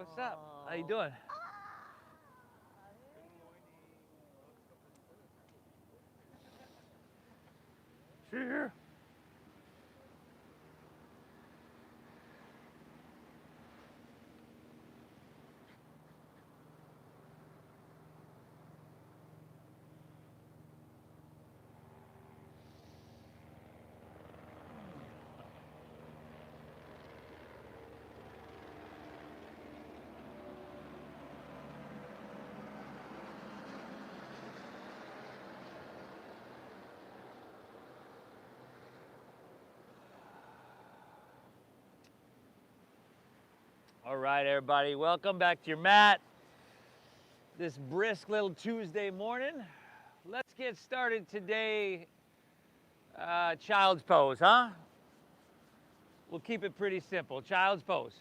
What's up? How you doing? Here. All right, everybody, welcome back to your mat. This brisk little Tuesday morning. Let's get started today. Child's pose, huh? We'll keep it pretty simple. Child's pose.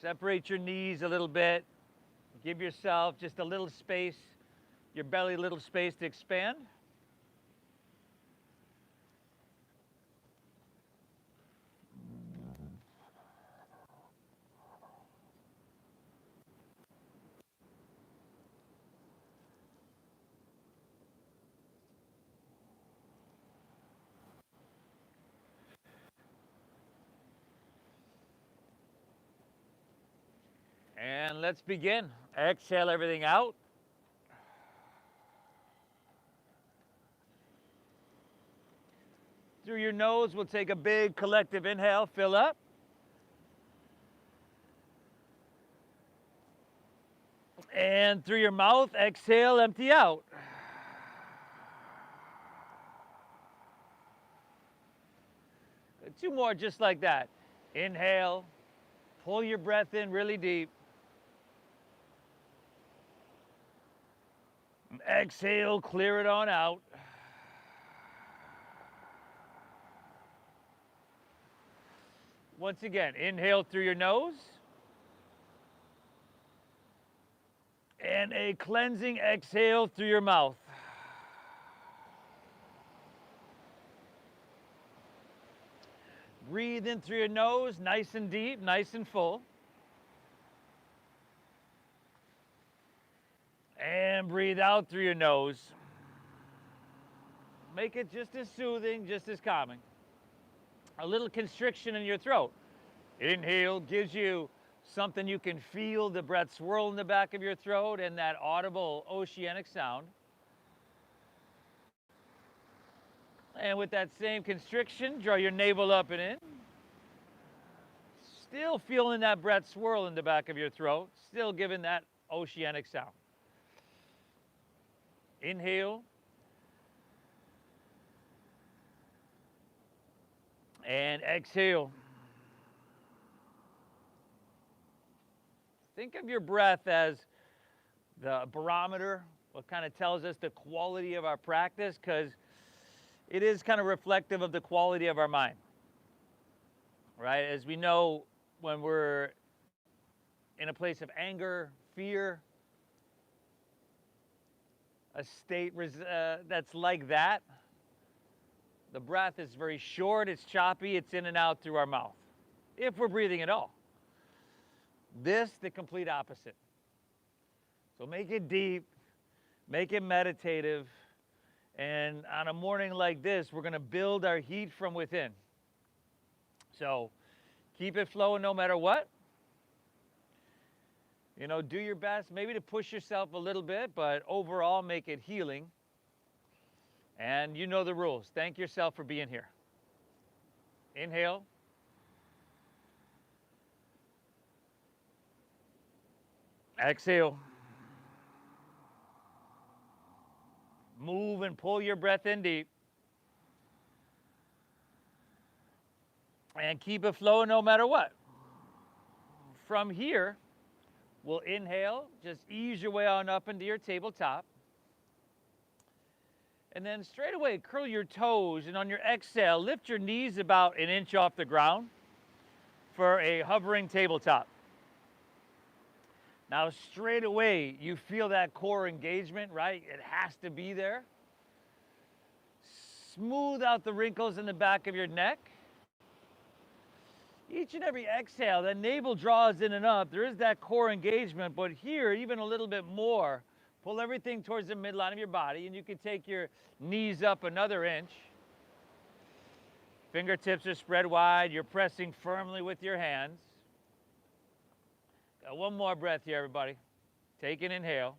Separate your knees a little bit. Give yourself just a little space, your belly a little space to expand. And let's begin. Exhale everything out. Through your nose, we'll take a big collective inhale, fill up. And through your mouth, exhale, empty out. Two more just like that. Inhale, pull your breath in really deep. Exhale, clear it on out. Once again, inhale through your nose. And a cleansing exhale through your mouth. Breathe in through your nose, nice and deep, nice and full. And breathe out through your nose. Make it just as soothing, just as calming. A little constriction in your throat. Inhale gives you something you can feel, the breath swirl in the back of your throat and that audible oceanic sound. And with that same constriction, draw your navel up and in. Still feeling that breath swirl in the back of your throat, still giving that oceanic sound. Inhale. And exhale. Think of your breath as the barometer, what kind of tells us the quality of our practice, because it is kind of reflective of the quality of our mind, right? As we know, when we're in a place of anger, fear, a state that's like that, the breath is very short, it's choppy, it's in and out through our mouth, if we're breathing at all. This, the complete opposite. So make it deep, make it meditative, and on a morning like this, we're gonna build our heat from within. So keep it flowing no matter what. You know, do your best, maybe to push yourself a little bit, but overall make it healing. And you know the rules. Thank yourself for being here. Inhale. Exhale. Move and pull your breath in deep. And keep it flowing no matter what. From here, we'll inhale, just ease your way on up into your tabletop. And then straight away, curl your toes, and on your exhale, lift your knees about an inch off the ground. for a hovering tabletop. Now, straight away, you feel that core engagement, right? It has to be there. Smooth out the wrinkles in the back of your neck. Each and every exhale, that navel draws in and up. There is that core engagement, but here, even a little bit more. Pull everything towards the midline of your body, and you can take your knees up another inch. Fingertips are spread wide. You're pressing firmly with your hands. Got one more breath here, everybody. Take an inhale.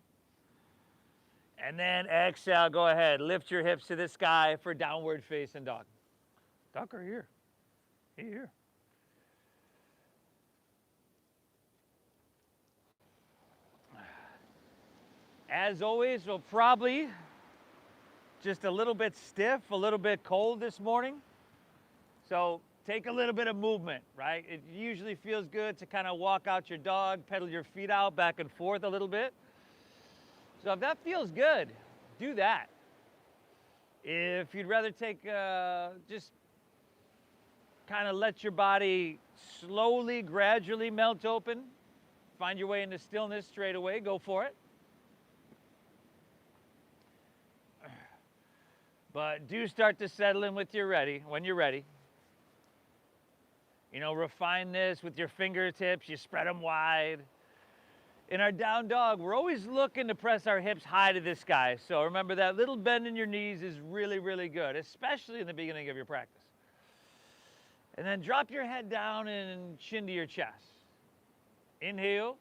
And then exhale, go ahead. Lift your hips to the sky for downward facing dog. Duck or here? Here. As always, we'll probably just a little bit stiff, a little bit cold this morning. So take a little bit of movement, right? It usually feels good to kind of walk out your dog, pedal your feet out back and forth a little bit. So if that feels good, do that. If you'd rather take, just kind of let your body slowly, gradually melt open, find your way into stillness straight away, go for it. But do start to settle in when you're ready. You know, refine this with your fingertips, you spread them wide. In our down dog, we're always looking to press our hips high to the sky. So remember that little bend in your knees is really, really good, especially in the beginning of your practice. And then drop your head down and chin to your chest. Inhale.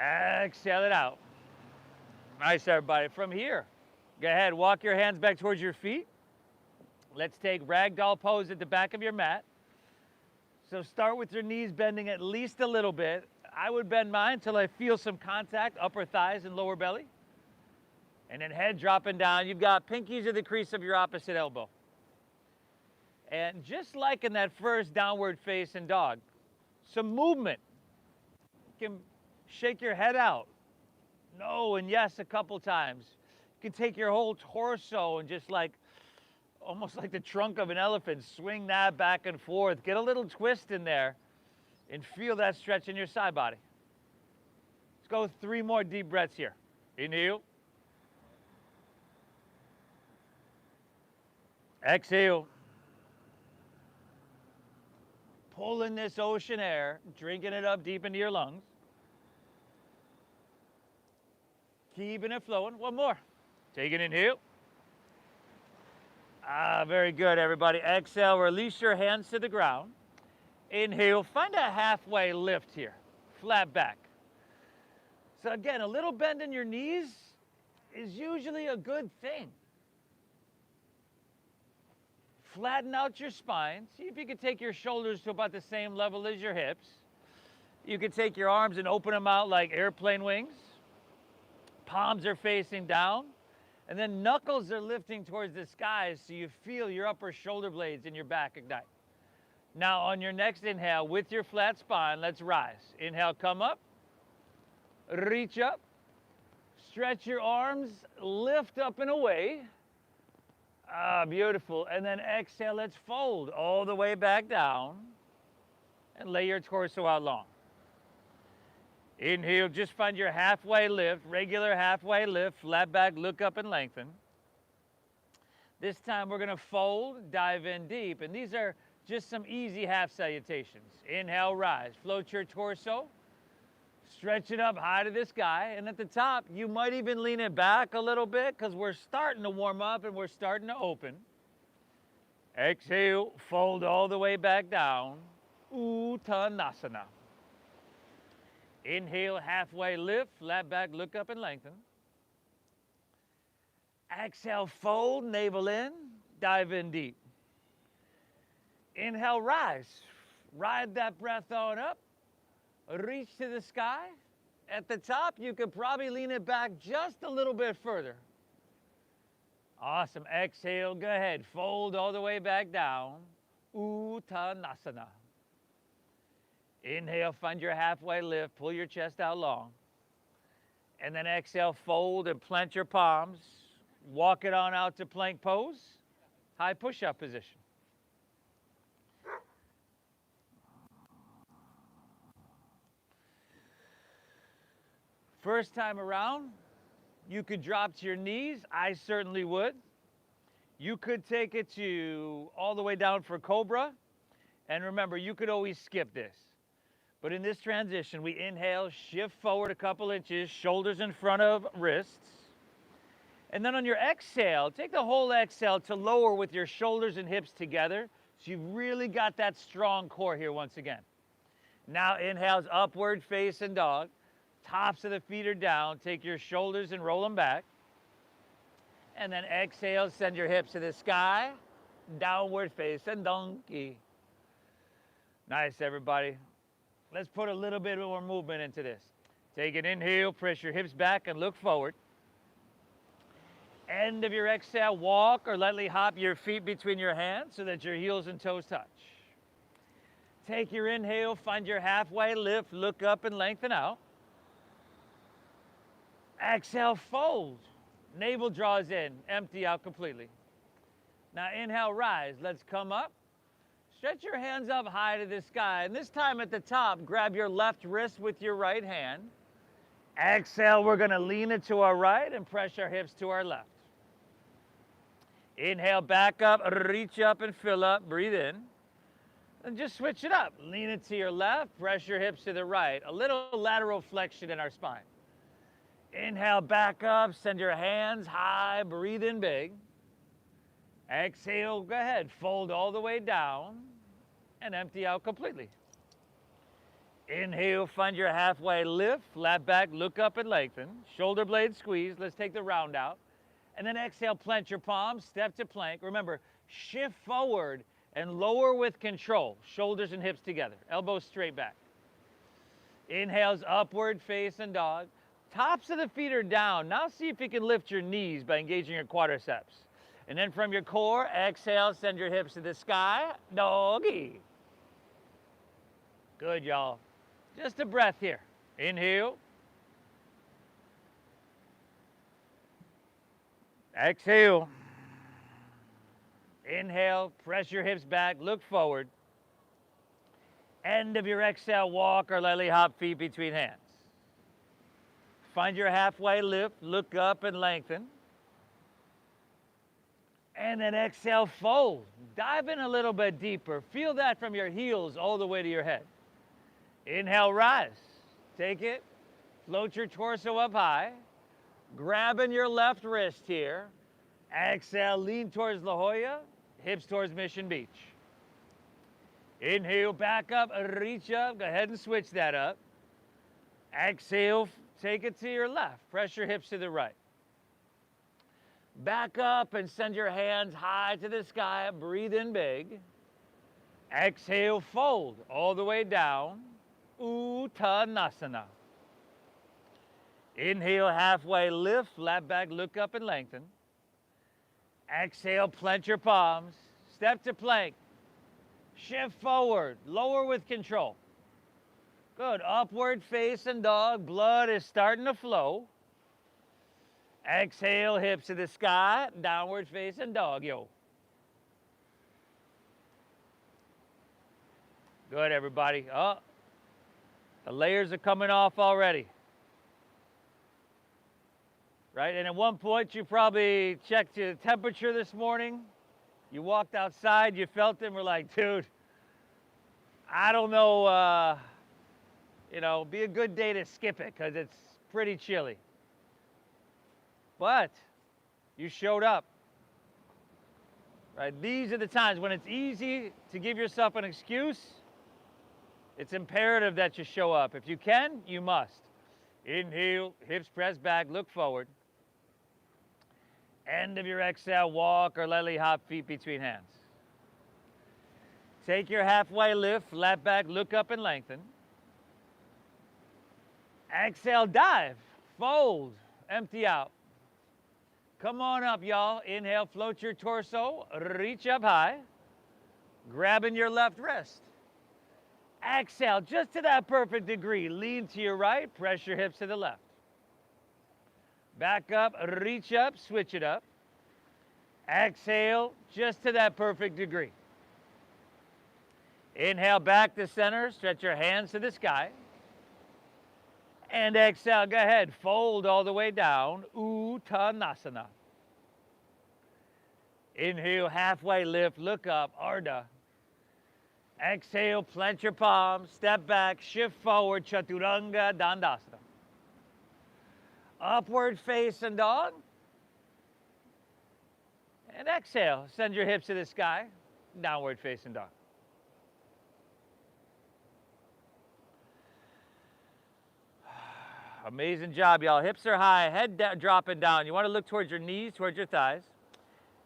Exhale it out. Nice, everybody. From here, go ahead, walk your hands back towards your feet. Let's take ragdoll pose at the back of your mat. So start with your knees bending at least a little bit. I would bend mine until I feel some contact, upper thighs and lower belly. And then head dropping down. You've got pinkies to the crease of your opposite elbow. And just like in that first downward facing dog, some movement. You can shake your head out. No and yes a couple times. You can take your whole torso and just like, almost like the trunk of an elephant, swing that back and forth. Get a little twist in there and feel that stretch in your side body. Let's go 3 more deep breaths here. Inhale. Exhale. Pulling this ocean air, drinking it up deep into your lungs. Keeping it flowing. One more. Take an inhale. Very good, everybody. Exhale, release your hands to the ground. Inhale, find a halfway lift here. Flat back. So again, a little bend in your knees is usually a good thing. Flatten out your spine. See if you can take your shoulders to about the same level as your hips. You can take your arms and open them out like airplane wings. Palms are facing down. And then knuckles are lifting towards the sky so you feel your upper shoulder blades in your back ignite. Now on your next inhale, with your flat spine, let's rise. Inhale, come up. Reach up. Stretch your arms, lift up and away. Beautiful. And then exhale, let's fold all the way back down and lay your torso out long. Inhale, just find your halfway lift, regular halfway lift, flat back, look up and lengthen. This time we're gonna fold, dive in deep, and these are just some easy half salutations. Inhale, rise, float your torso, stretch it up high to the sky, and at the top, you might even lean it back a little bit because we're starting to warm up and we're starting to open. Exhale, fold all the way back down, Uttanasana. Inhale, halfway lift, flat back, look up and lengthen. Exhale, fold, navel in, dive in deep. Inhale, rise. Ride that breath on up. Reach to the sky. At the top, you could probably lean it back just a little bit further. Awesome. Exhale, go ahead. Fold all the way back down. Uttanasana. Inhale, find your halfway lift, pull your chest out long. And then exhale, fold and plant your palms. Walk it on out to plank pose, high push-up position. First time around, you could drop to your knees. I certainly would. You could take it to all the way down for Cobra. And remember, you could always skip this. But in this transition, we inhale, shift forward a couple inches, shoulders in front of wrists. And then on your exhale, take the whole exhale to lower with your shoulders and hips together. So you've really got that strong core here once again. Now inhales upward, facing dog. Tops of the feet are down. Take your shoulders and roll them back. And then exhale, send your hips to the sky. Downward facing donkey. Nice, everybody. Let's put a little bit more movement into this. Take an inhale, press your hips back and look forward. End of your exhale, walk or lightly hop your feet between your hands so that your heels and toes touch. Take your inhale, find your halfway lift, look up and lengthen out. Exhale, fold. Navel draws in, empty out completely. Now inhale, rise. Let's come up. Stretch your hands up high to the sky. And this time at the top, grab your left wrist with your right hand. Exhale, we're going to lean it to our right and press our hips to our left. Inhale, back up, reach up and fill up. Breathe in. And just switch it up. Lean it to your left, press your hips to the right. A little lateral flexion in our spine. Inhale, back up, send your hands high, breathe in big. Exhale, go ahead, fold all the way down and empty out completely. Inhale, find your halfway lift, flat back, look up and lengthen. Shoulder blades squeeze, let's take the round out. And then exhale, plant your palms, step to plank. Remember, shift forward and lower with control. Shoulders and hips together, elbows straight back. Inhales, upward facing dog. Tops of the feet are down. Now see if you can lift your knees by engaging your quadriceps. And then from your core, exhale, send your hips to the sky, doggy. Good, y'all. Just a breath here. Inhale. Exhale. Inhale, press your hips back, look forward. End of your exhale, walk or lightly hop feet between hands. Find your halfway lift, look up and lengthen. And then exhale, fold. Dive in a little bit deeper. Feel that from your heels all the way to your head. Inhale, rise. Take it. Float your torso up high. Grabbing your left wrist here. Exhale, lean towards La Jolla. Hips towards Mission Beach. Inhale, back up, reach up. Go ahead and switch that up. Exhale, take it to your left. Press your hips to the right. Back up and send your hands high to the sky. Breathe in big. Exhale, fold all the way down. Uttanasana. Inhale, halfway lift, flat back, look up and lengthen. Exhale, plant your palms. Step to plank. Shift forward, lower with control. Good, upward facing dog. Blood is starting to flow. Exhale, hips to the sky, downward facing dog, yo. Good, everybody. Oh, the layers are coming off already. Right, and at one point you probably checked your temperature this morning. You walked outside, you felt it, and were like, dude, I don't know, be a good day to skip it because it's pretty chilly. But you showed up, right? These are the times when it's easy to give yourself an excuse. It's imperative that you show up. If you can, you must. Inhale, hips press back, look forward. End of your exhale, walk or lightly hop feet between hands. Take your halfway lift, flat back, look up and lengthen. Exhale, dive, fold, empty out. Come on up, y'all. Inhale, float your torso, reach up high, grabbing your left wrist. Exhale, just to that perfect degree. Lean to your right, press your hips to the left. Back up, reach up, switch it up. Exhale, just to that perfect degree. Inhale, back to center, stretch your hands to the sky. And exhale, go ahead, fold all the way down, Uttanasana. Inhale, halfway lift, look up, Ardha. Exhale, plant your palms, step back, shift forward, Chaturanga Dandasana. Upward facing dog. And exhale, send your hips to the sky, downward facing dog. Amazing job, y'all. Hips are high, head dropping down. You want to look towards your knees, towards your thighs.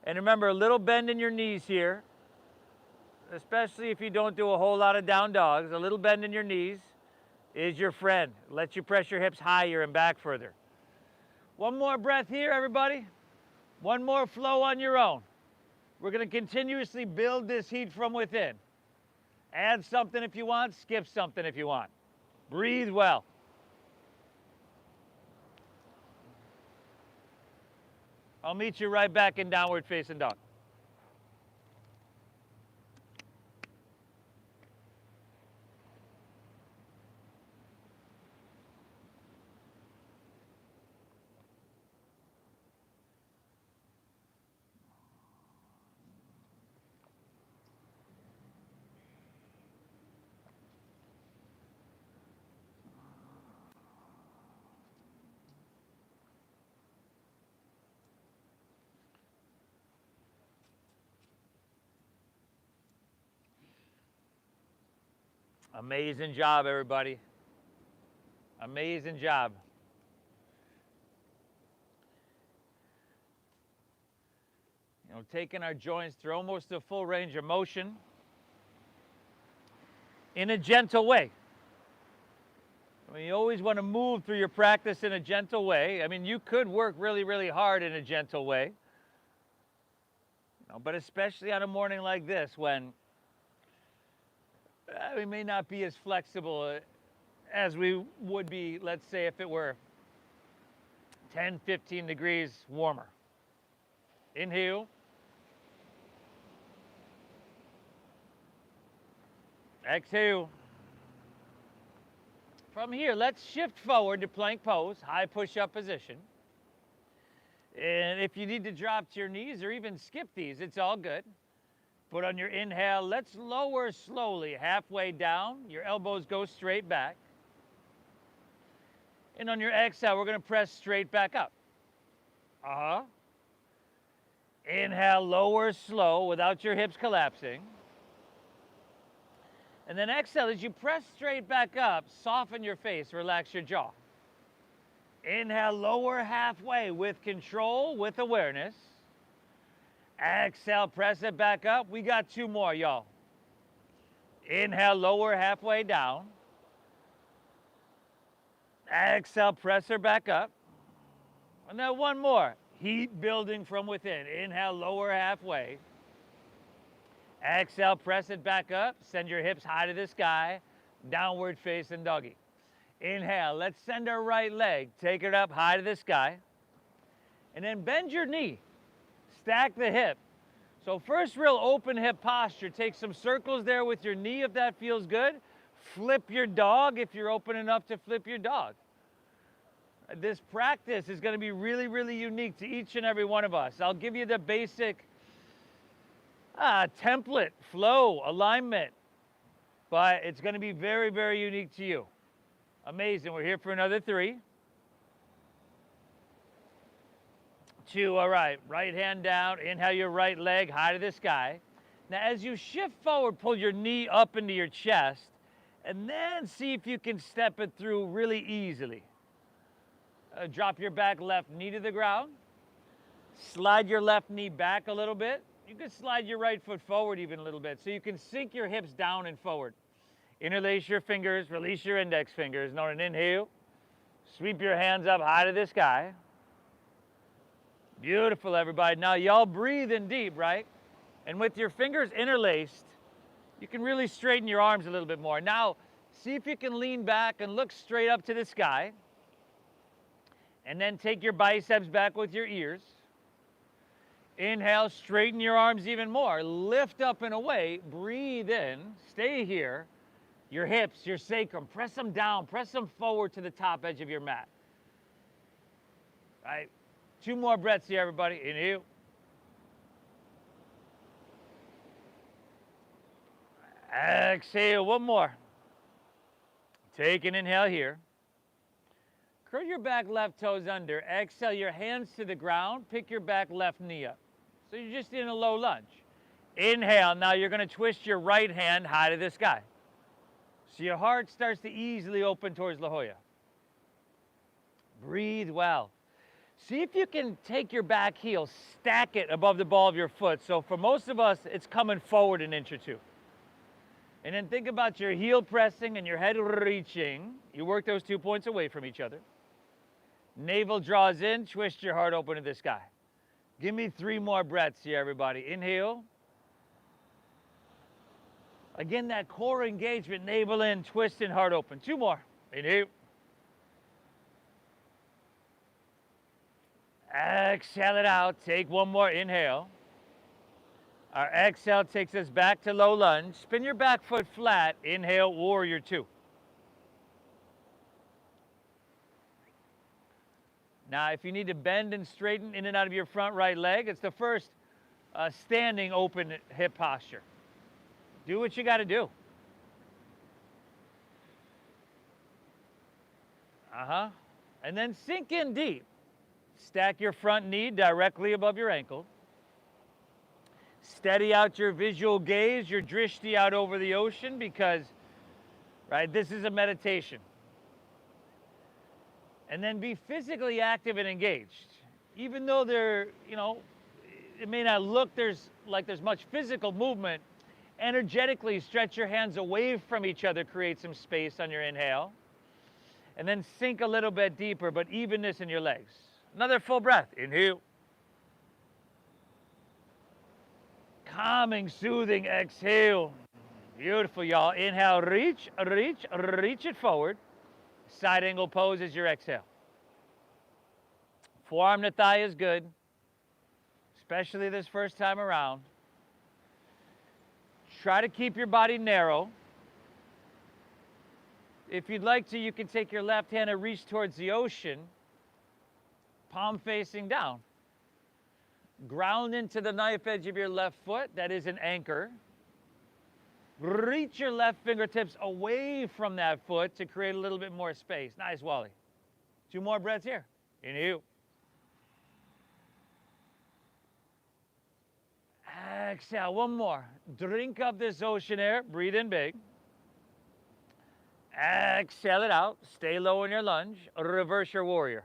And remember, a little bend in your knees here, especially if you don't do a whole lot of down dogs. A little bend in your knees is your friend. Let you press your hips higher and back further. One more breath here, everybody. One more flow on your own. We're going to continuously build this heat from within. Add something if you want, skip something if you want. Breathe well. I'll meet you right back in downward facing dog. Amazing job, everybody. Amazing job. You know, taking our joints through almost a full range of motion in a gentle way. I mean, you always want to move through your practice in a gentle way. I mean, you could work really, really hard in a gentle way. You know, but especially on a morning like this when we may not be as flexible as we would be, let's say, if it were 10, 15 degrees warmer. Inhale. Exhale. From here, let's shift forward to plank pose, high push-up position. And if you need to drop to your knees or even skip these, it's all good. But on your inhale, let's lower slowly, halfway down. Your elbows go straight back. And on your exhale, we're going to press straight back up. Inhale, lower slow without your hips collapsing. And then exhale, as you press straight back up, soften your face, relax your jaw. Inhale, lower halfway with control, with awareness. Exhale, press it back up. We got two more, y'all. Inhale, lower halfway down. Exhale, press her back up. And then one more. Heat building from within. Inhale, lower halfway. Exhale, press it back up. Send your hips high to the sky. Downward facing doggy. Inhale, let's send our right leg. Take it up high to the sky. And then bend your knee. Stack the hip. So first, real open hip posture. Take some circles there with your knee if that feels good. Flip your dog if you're open enough to flip your dog. This practice is going to be really, really unique to each and every one of us. I'll give you the basic template, flow, alignment, but it's going to be very, very unique to you. Amazing. We're here for another 3. 2, all right. Right hand down. Inhale your right leg high to the sky. Now, as you shift forward, pull your knee up into your chest, and then see if you can step it through really easily. Drop your back left knee to the ground. Slide your left knee back a little bit. You can slide your right foot forward even a little bit, so you can sink your hips down and forward. Interlace your fingers, release your index fingers. On an inhale, sweep your hands up high to the sky. Beautiful, everybody. Now, y'all breathe in deep, right? And with your fingers interlaced, you can really straighten your arms a little bit more. Now, see if you can lean back and look straight up to the sky. And then take your biceps back with your ears. Inhale, straighten your arms even more. Lift up and away. Breathe in. Stay here. Your hips, your sacrum, press them down, press them forward to the top edge of your mat. Right? 2 more breaths here, everybody. Inhale. Exhale, 1 more. Take an inhale here. Curl your back left toes under. Exhale, your hands to the ground. Pick your back left knee up. So you're just in a low lunge. Inhale, now you're gonna twist your right hand high to the sky. So your heart starts to easily open towards La Jolla. Breathe well. See if you can take your back heel, stack it above the ball of your foot. So for most of us, it's coming forward an inch or 2. And then think about your heel pressing and your head reaching. You work those 2 points away from each other. Navel draws in, twist your heart open to the sky. Give me 3 more breaths here, everybody. Inhale. Again, that core engagement, navel in, twist and heart open. 2 more. Inhale. Exhale it out. Take 1 more inhale. Our exhale takes us back to low lunge. Spin your back foot flat. Inhale, warrior 2. Now, if you need to bend and straighten in and out of your front right leg, it's the first standing open hip posture. Do what you got to do. And then sink in deep. Stack your front knee directly above your ankle. Steady out your visual gaze, your drishti out over the ocean, because, right, this is a meditation. And then be physically active and engaged. Even though it may not look like there's much physical movement, energetically stretch your hands away from each other, create some space on your inhale. And then sink a little bit deeper, but evenness in your legs. Another full breath. Inhale. Calming, soothing exhale. Beautiful, y'all. Inhale, reach it forward. Side angle pose is your exhale. Forearm to thigh is good, especially this first time around. Try to keep your body narrow. If you'd like to, you can take your left hand and reach towards the ocean, palm facing down. Ground into the knife edge of your left foot. That is an anchor. Reach your left fingertips away from that foot to create a little bit more space. Nice, Wally. 2 more breaths here. Inhale. Exhale, 1 more. Drink up this ocean air. Breathe in big. Exhale it out. Stay low in your lunge. Reverse your warrior.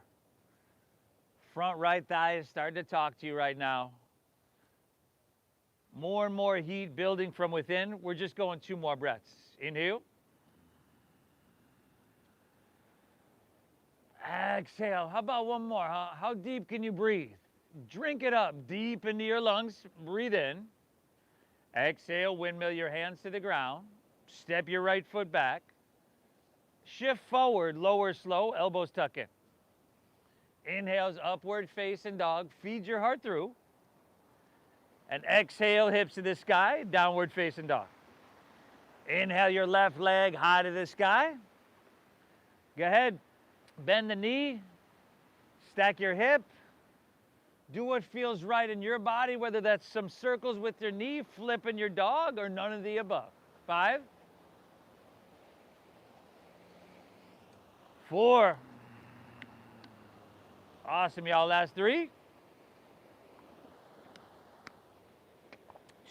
Front right thigh is starting to talk to you right now. More and more heat building from within. We're just going 2 more breaths. Inhale. Exhale. How about 1 more? How deep can you breathe? Drink it up deep into your lungs. Breathe in. Exhale. Windmill your hands to the ground. Step your right foot back. Shift forward. Lower slow. Elbows tuck in. Inhales, upward facing dog. Feed your heart through. And exhale, hips to the sky, downward facing dog. Inhale your left leg high to the sky. Go ahead, bend the knee, stack your hip. Do what feels right in your body, whether that's some circles with your knee, flipping your dog, or none of the above. 5, 4. Awesome, y'all. Last 3.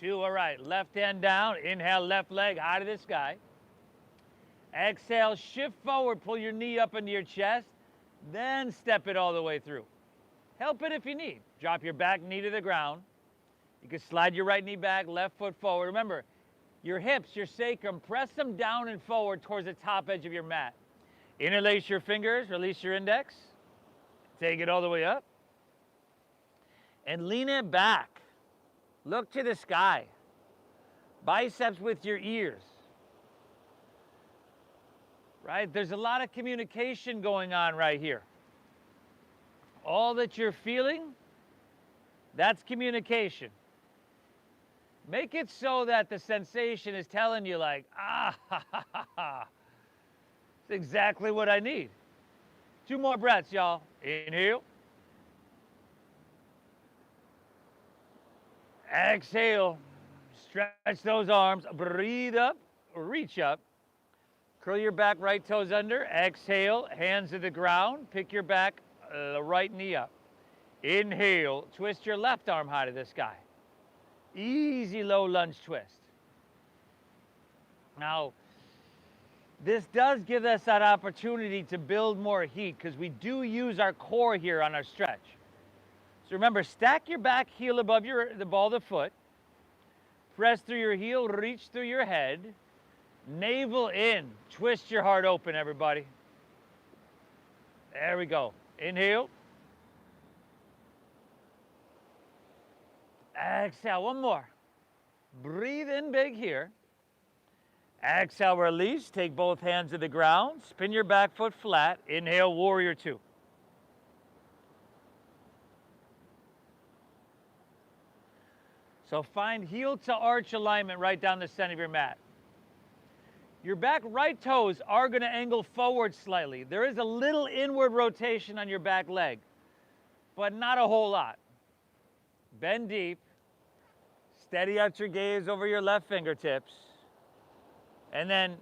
2, all right. Left hand down. Inhale, left leg high to the sky. Exhale, shift forward. Pull your knee up into your chest. Then step it all the way through. Help it if you need. Drop your back knee to the ground. You can slide your right knee back, left foot forward. Remember, your hips, your sacrum, press them down and forward towards the top edge of your mat. Interlace your fingers, release your index. Take it all the way up. And lean it back. Look to the sky. Biceps with your ears. Right? There's a lot of communication going on right here. All that you're feeling, that's communication. Make it so that the sensation is telling you like, ah, ha, ha, ha, It's exactly what I need. 2 more breaths, y'all. Inhale. Exhale. Stretch those arms. Breathe up. Reach up. Curl your back, right toes under. Exhale. Hands to the ground. Pick your back, right knee up. Inhale. Twist your left arm high to the sky. Easy low lunge twist. Now, this does give us that opportunity to build more heat because we do use our core here on our stretch. So remember, stack your back heel above the ball of the foot. Press through your heel, reach through your head. Navel in. Twist your heart open, everybody. There we go. Inhale. Exhale. One more. Breathe in big here. Exhale, release. Take both hands to the ground. Spin your back foot flat. Inhale, warrior two. So find heel to arch alignment right down the center of your mat. Your back right toes are going to angle forward slightly. There is a little inward rotation on your back leg, but not a whole lot. Bend deep. Steady out your gaze over your left fingertips. And then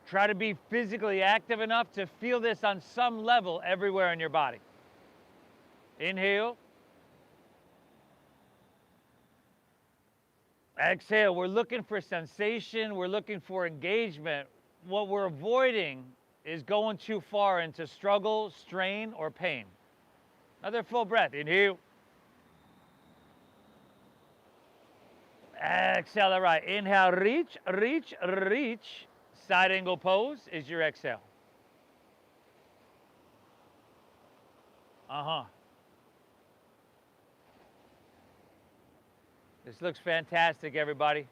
try to be physically active enough to feel this on some level everywhere in your body. Inhale. Exhale. We're looking for sensation. We're looking for engagement. What we're avoiding is going too far into struggle, strain, or pain. Another full breath. Inhale. Exhale, all right. Inhale, reach, reach, reach. Side angle pose is your exhale. This looks fantastic, everybody.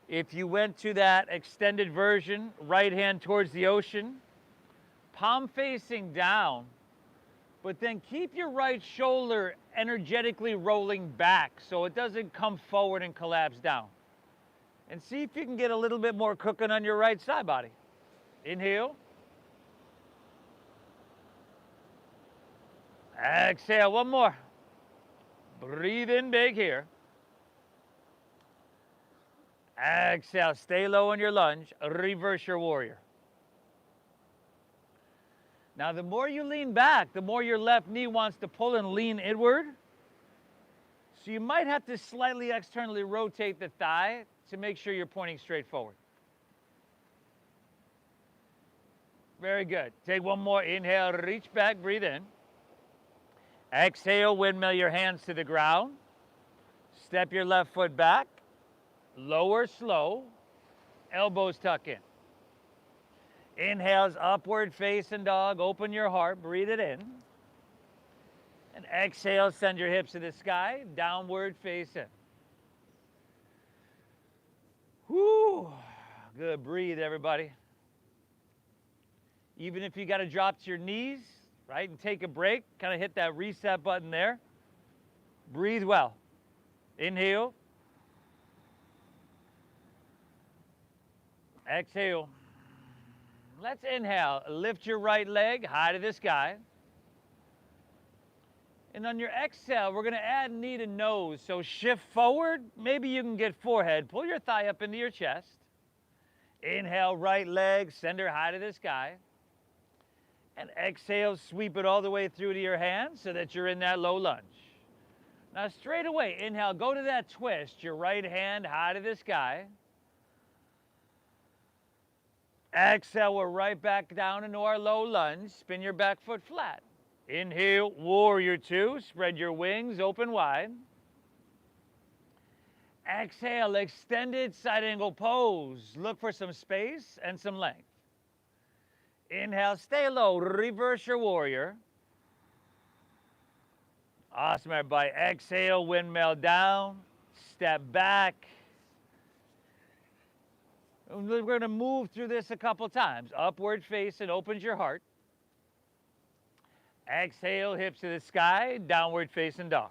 If you went to that extended version, right hand towards the ocean, palm facing down, but then keep your right shoulder energetically rolling back so it doesn't come forward and collapse down. And see if you can get a little bit more cooking on your right side body. Inhale. Exhale, one more. Breathe in big here. Exhale, stay low in your lunge. Reverse your warrior. Now, the more you lean back, the more your left knee wants to pull and lean inward. So you might have to slightly externally rotate the thigh to make sure you're pointing straight forward. Very good. Take one more. Inhale, reach back, breathe in. Exhale, windmill your hands to the ground. Step your left foot back. Lower slow. Elbows tuck in. Inhales, upward facing dog. Open your heart, breathe it in. And exhale, send your hips to the sky. Downward facing. Whoo! Good, breathe everybody. Even if you got to drop to your knees, right, and take a break, kind of hit that reset button there. Breathe well. Inhale. Exhale. Let's inhale. Lift your right leg high to the sky. And on your exhale, we're going to add knee to nose. So shift forward. Maybe you can get forehead. Pull your thigh up into your chest. Inhale, right leg, send her high to the sky. And exhale, sweep it all the way through to your hands so that you're in that low lunge. Now straight away, inhale, go to that twist. Your right hand high to the sky. Exhale, we're right back down into our low lunge. Spin your back foot flat. Inhale, warrior two. Spread your wings, open wide. Exhale, extended side angle pose. Look for some space and some length. Inhale, stay low. Reverse your warrior. Awesome, everybody. Exhale, windmill down. Step back. We're going to move through this a couple times. Upward facing opens your heart. Exhale, hips to the sky, downward facing dog.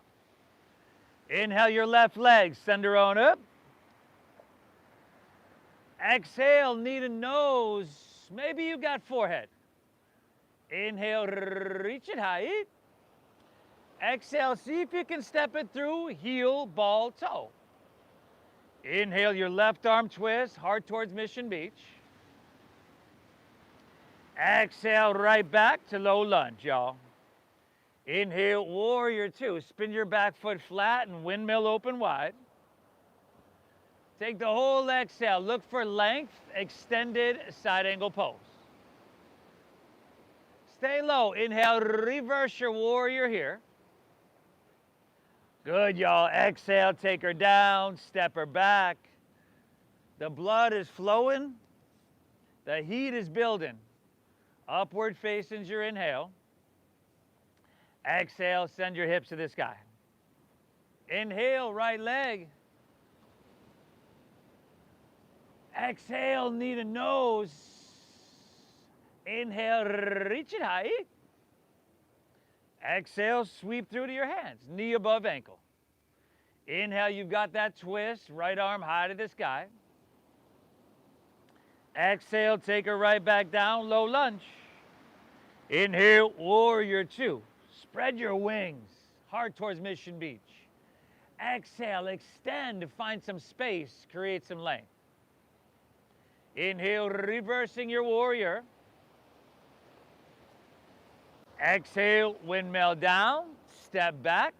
Inhale your left leg, send her on up. Exhale, knee to nose. Maybe you got forehead. Inhale, reach it high. Exhale, see if you can step it through, heel, ball, toe. Inhale, your left arm twist, heart towards Mission Beach. Exhale, right back to low lunge, y'all. Inhale, warrior two. Spin your back foot flat and windmill open wide. Take the whole exhale. Look for length, extended side angle pose. Stay low. Inhale, reverse your warrior here. Good, y'all. Exhale, take her down, step her back. The blood is flowing. The heat is building. Upward facing's your inhale. Exhale, send your hips to the sky. Inhale, right leg. Exhale, knee to nose. Inhale, reach it high. Exhale, sweep through to your hands, knee above ankle. Inhale, you've got that twist, right arm high to the sky. Exhale, take her right back down, low lunge. Inhale, warrior two. Spread your wings, heart towards Mission Beach. Exhale, extend to find some space, create some length. Inhale, reversing your warrior. Exhale, windmill down, step back.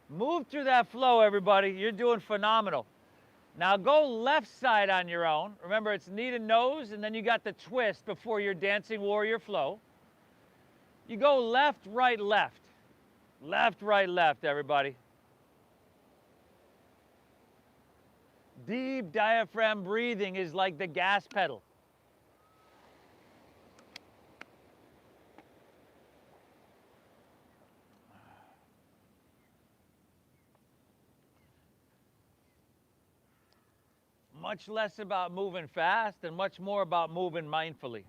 Move through that flow, everybody. You're doing phenomenal. Now go left side on your own. Remember, it's knee to nose, and then you got the twist before your dancing warrior flow. You go left, right, left. Left, right, left, everybody. Deep diaphragm breathing is like the gas pedal. Much less about moving fast and much more about moving mindfully.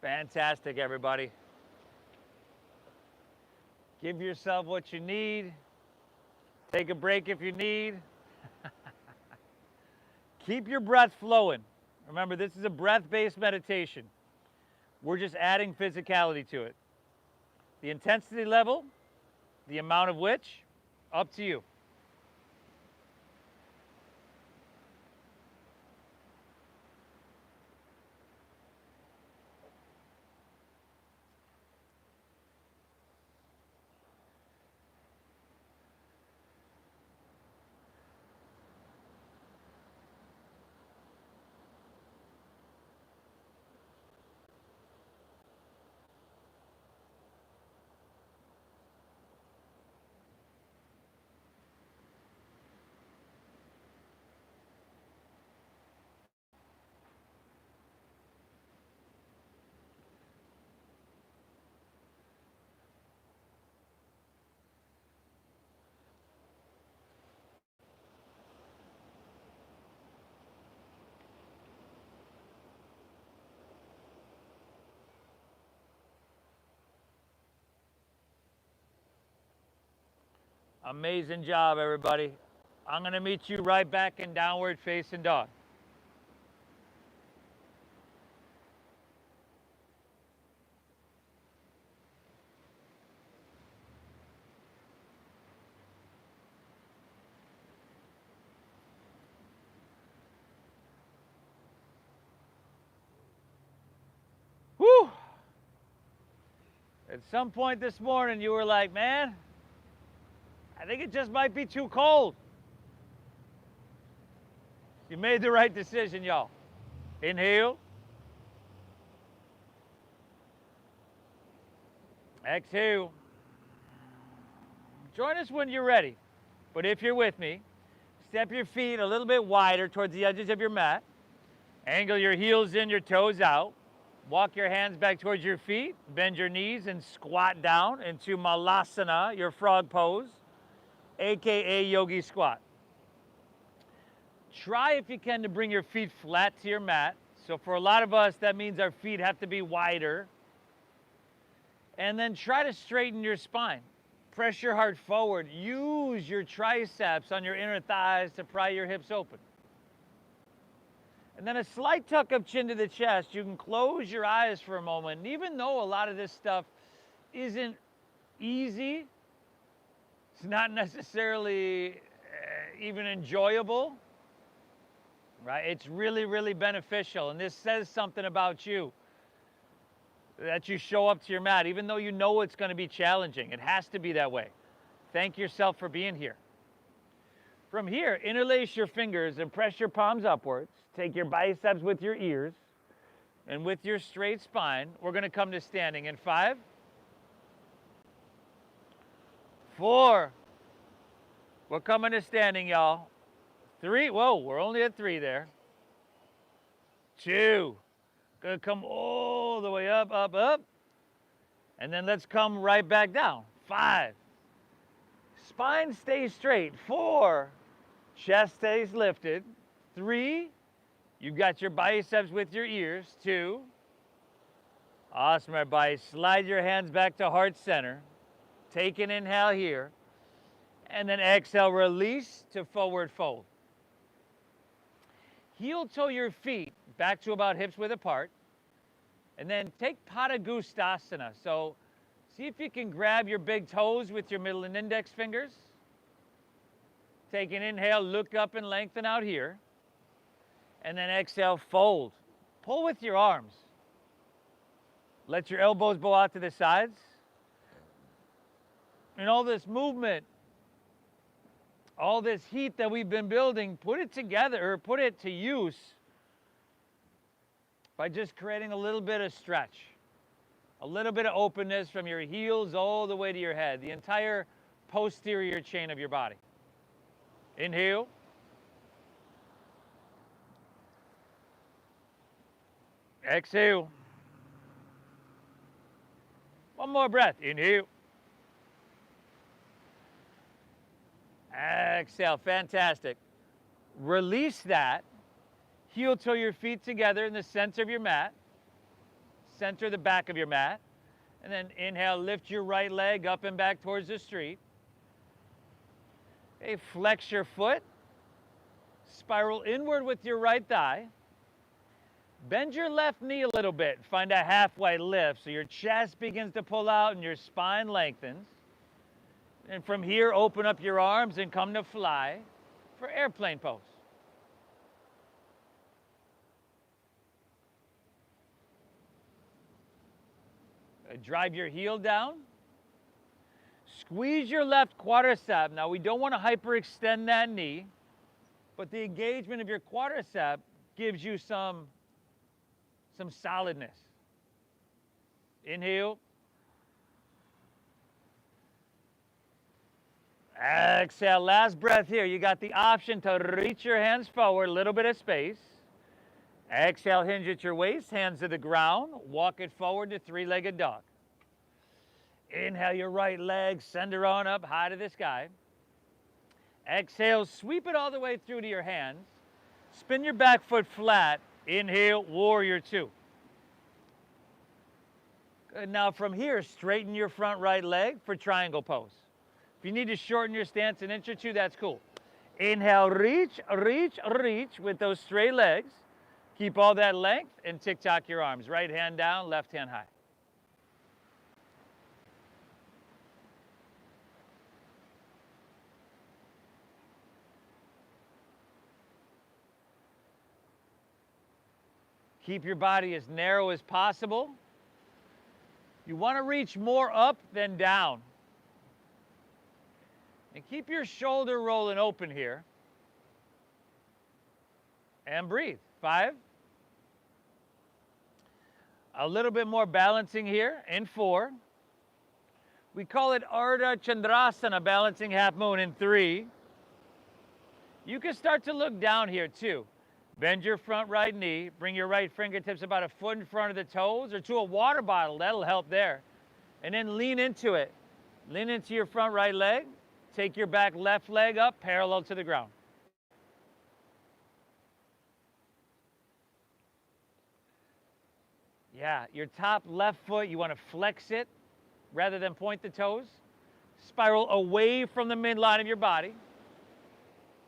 Fantastic, everybody. Give yourself what you need. Take a break if you need. Keep your breath flowing. Remember, this is a breath-based meditation. We're just adding physicality to it. The intensity level, the amount of which, up to you. Amazing job, everybody. I'm going to meet you right back in downward facing dog. Whew. At some point this morning, you were like, man, I think it just might be too cold. You made the right decision, y'all. Inhale. Exhale. Join us when you're ready. But if you're with me, step your feet a little bit wider towards the edges of your mat. Angle your heels in, your toes out. Walk your hands back towards your feet. Bend your knees and squat down into Malasana, your frog pose, aka yogi squat. Try if you can to bring your feet flat to your mat. So for a lot of us, that means our feet have to be wider. And then try to straighten your spine. Press your heart forward. Use your triceps on your inner thighs to pry your hips open. And then a slight tuck of chin to the chest. You can close your eyes for a moment. And even though a lot of this stuff isn't easy, it's not necessarily even enjoyable, right? It's really, really beneficial. And this says something about you, that you show up to your mat, even though you know it's going to be challenging. It has to be that way. Thank yourself for being here. From here, interlace your fingers and press your palms upwards. Take your biceps with your ears. And with your straight spine, we're going to come to standing in 5, 4. We're coming to standing, y'all. 3. Whoa, we're only at 3 there. 2. Going to come all the way up, up, up. And then let's come right back down. 5. Spine stays straight. 4. Chest stays lifted. 3. You've got your biceps with your ears. 2. Awesome, everybody. Slide your hands back to heart center. Take an inhale here. And then exhale, release to forward fold. Heel toe your feet back to about hips width apart. And then take Padagustasana. So see if you can grab your big toes with your middle and index fingers. Take an inhale, look up and lengthen out here. And then exhale, fold. Pull with your arms. Let your elbows bow out to the sides. And all this movement, all this heat that we've been building, put it together, or put it to use by just creating a little bit of stretch. A little bit of openness from your heels all the way to your head, the entire posterior chain of your body. Inhale. Exhale. One more breath. Inhale. Exhale. Fantastic. Release that. Heel toe your feet together in the center of your mat. Center the back of your mat. And then inhale, lift your right leg up and back towards the street. Okay, flex your foot. Spiral inward with your right thigh. Bend your left knee a little bit. Find a halfway lift so your chest begins to pull out and your spine lengthens. And from here, open up your arms and come to fly for airplane pose. Drive your heel down. Squeeze your left quadricep. Now, we don't want to hyperextend that knee, but the engagement of your quadricep gives you some solidness. Inhale. Exhale. Last breath here. You got the option to reach your hands forward, a little bit of space. Exhale, hinge at your waist, hands to the ground. Walk it forward to three-legged dog. Inhale your right leg, send her on up high to the sky. Exhale, sweep it all the way through to your hands. Spin your back foot flat. Inhale, warrior 2. Good. Now from here, straighten your front right leg for triangle pose. If you need to shorten your stance an inch or two, that's cool. Inhale, reach, reach, reach with those straight legs. Keep all that length and tick-tock your arms. Right hand down, left hand high. Keep your body as narrow as possible. You want to reach more up than down. And keep your shoulder rolling open here. And breathe. 5. A little bit more balancing here in 4. We call it Ardha Chandrasana, balancing half moon in 3. You can start to look down here too. Bend your front right knee, bring your right fingertips about a foot in front of the toes or to a water bottle, that'll help there. And then lean into it. Lean into your front right leg, take your back left leg up parallel to the ground. Yeah, your top left foot, you want to flex it rather than point the toes. Spiral away from the midline of your body.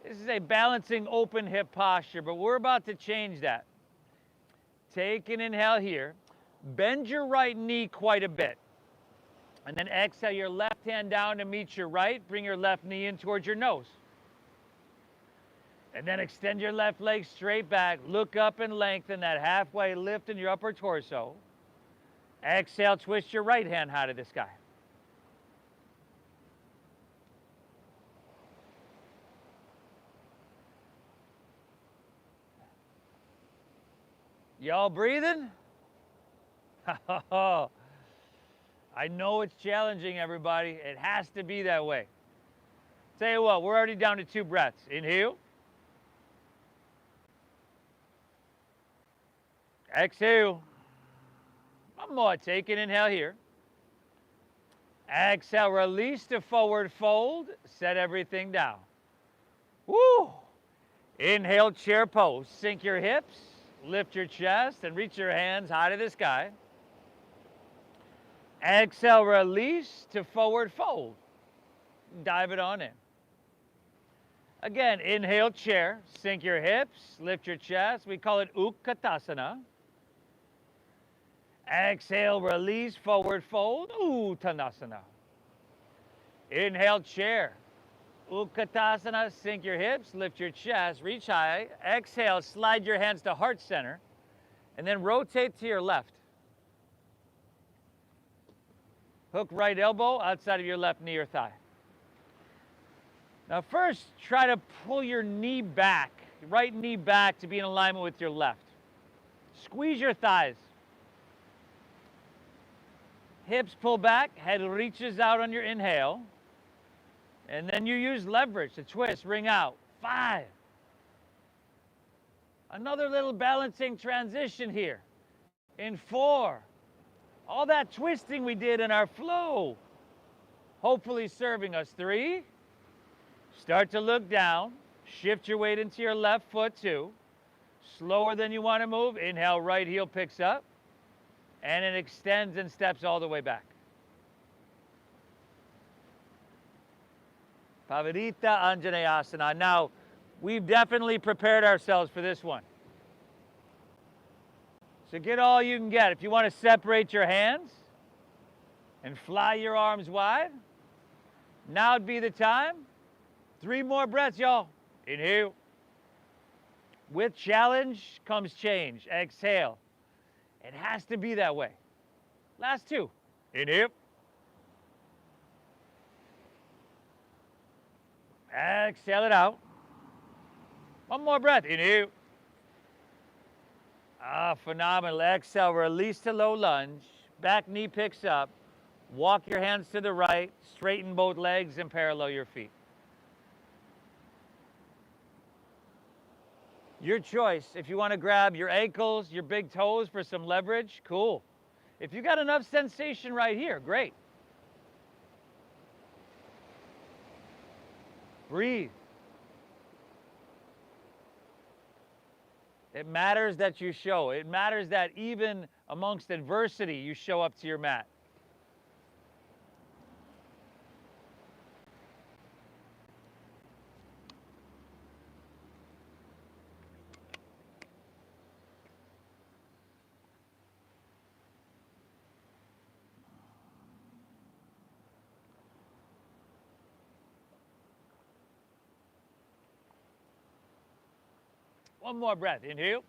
This is a balancing open hip posture, but we're about to change that. Take an inhale here. Bend your right knee quite a bit. And then exhale your left hand down to meet your right. Bring your left knee in towards your nose. And then extend your left leg straight back. Look up and lengthen that halfway lift in your upper torso. Exhale, twist your right hand high to the sky. Y'all breathing? I know it's challenging, everybody. It has to be that way. Tell you what, we're already down to 2 breaths. Inhale. Exhale. One more. Take an inhale here. Exhale, release to forward fold. Set everything down. Woo! Inhale, chair pose. Sink your hips, lift your chest, and reach your hands high to the sky. Exhale, release to forward fold. Dive it on in. Again, inhale, chair. Sink your hips, lift your chest. We call it Utkatasana. Exhale, release, forward fold, Uttanasana. Inhale, chair. Utkatasana, sink your hips, lift your chest, reach high. Exhale, slide your hands to heart center, and then rotate to your left. Hook right elbow outside of your left knee or thigh. Now first, try to pull your knee back, right knee back to be in alignment with your left. Squeeze your thighs. Hips pull back, head reaches out on your inhale. And then you use leverage to twist, ring out. 5. Another little balancing transition here. In 4. All that twisting we did in our flow, hopefully serving us. 3. Start to look down. Shift your weight into your left foot, 2. Slower than you want to move. Inhale, right heel picks up. And it extends and steps all the way back. Pavarita Anjaneyasana. Now, we've definitely prepared ourselves for this one. So get all you can get. If you want to separate your hands and fly your arms wide, now would be the time. 3 more breaths, y'all. Inhale. With challenge comes change. Exhale. It has to be that way. Last 2. Inhale. Exhale it out. 1 more breath. Inhale. Phenomenal. Exhale. Release to low lunge. Back knee picks up. Walk your hands to the right. Straighten both legs and parallel your feet. Your choice. If you want to grab your ankles, your big toes for some leverage, cool. If you got enough sensation right here, great. Breathe. It matters that you show. It matters that even amongst adversity, you show up to your mat. One more breath. Inhale.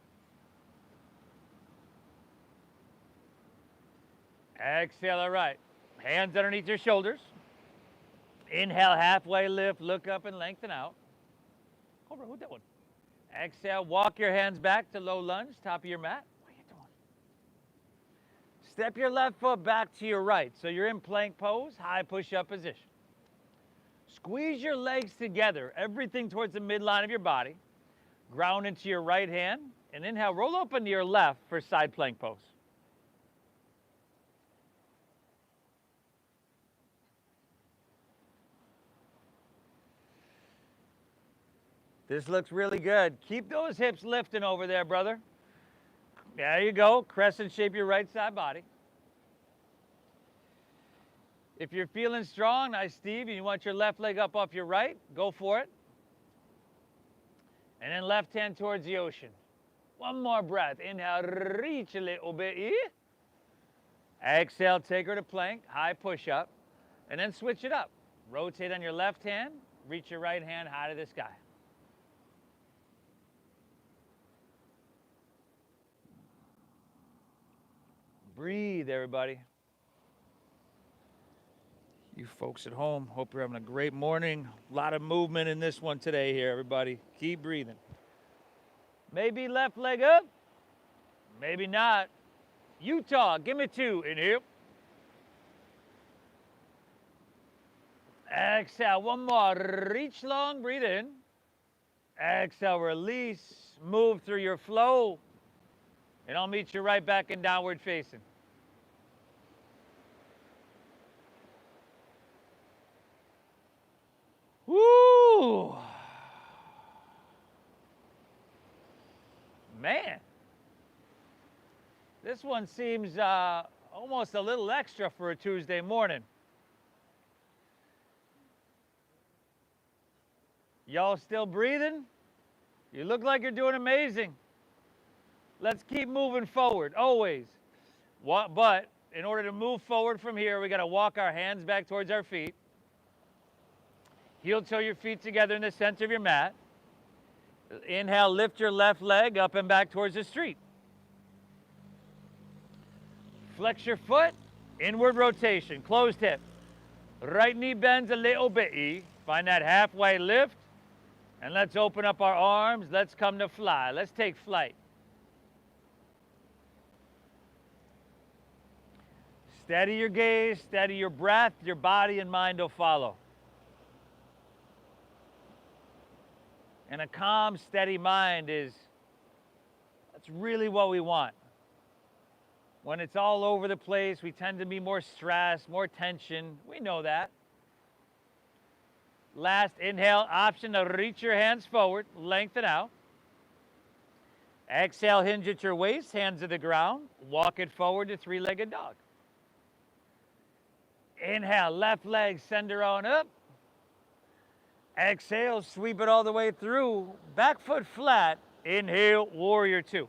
Exhale, all right. Hands underneath your shoulders. Inhale, halfway lift, look up and lengthen out. Cobra, who's that one? Exhale, walk your hands back to low lunge, top of your mat. What are you doing? Step your left foot back to your right. So you're in plank pose, high push-up position. Squeeze your legs together, everything towards the midline of your body. Ground into your right hand, and inhale, roll open to your left for side plank pose. This looks really good. Keep those hips lifting over there, brother. There you go. Crescent shape your right side body. If you're feeling strong, nice, Steve, and you want your left leg up off your right, go for it. And then left hand towards the ocean. One more breath. Inhale, reach a little bit. Exhale, take her to plank, high push-up, and then switch it up. Rotate on your left hand, reach your right hand high to the sky. Breathe, everybody. You folks at home, hope you're having a great morning. A lot of movement in this one today here, everybody. Keep breathing. Maybe left leg up, maybe not. Utah, give me 2. Inhale. Exhale, one more. Reach long, breathe in. Exhale, release. Move through your flow. And I'll meet you right back in downward facing. Woo! Man, this one seems almost a little extra for a Tuesday morning. Y'all still breathing? You look like you're doing amazing. Let's keep moving forward, always. But in order to move forward from here, we got to walk our hands back towards our feet. Heel toe your feet together in the center of your mat. Inhale, lift your left leg up and back towards the street. Flex your foot, inward rotation, closed hip. Right knee bends a little bit. Find that halfway lift. And let's open up our arms. Let's come to fly. Let's take flight. Steady your gaze, steady your breath, your body and mind will follow. And a calm, steady mind that's really what we want. When it's all over the place, we tend to be more stressed, more tension. We know that. Last inhale, option to reach your hands forward, lengthen out. Exhale, hinge at your waist, hands to the ground. Walk it forward to three-legged dog. Inhale, left leg, send her on up. Exhale, sweep it all the way through. Back foot flat. Inhale, warrior 2.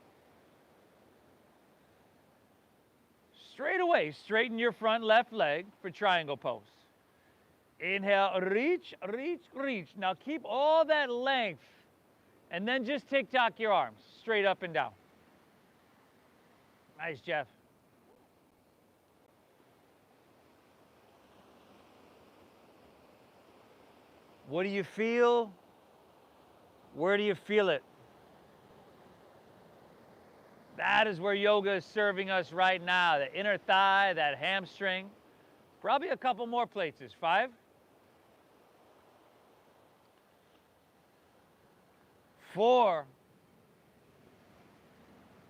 Straight away, straighten your front left leg for triangle pose. Inhale, reach, reach, reach. Now keep all that length and then just tick-tock your arms straight up and down. Nice, Jeff. What do you feel? Where do you feel it? That is where yoga is serving us right now. The inner thigh, that hamstring. Probably a couple more places. 5. 4.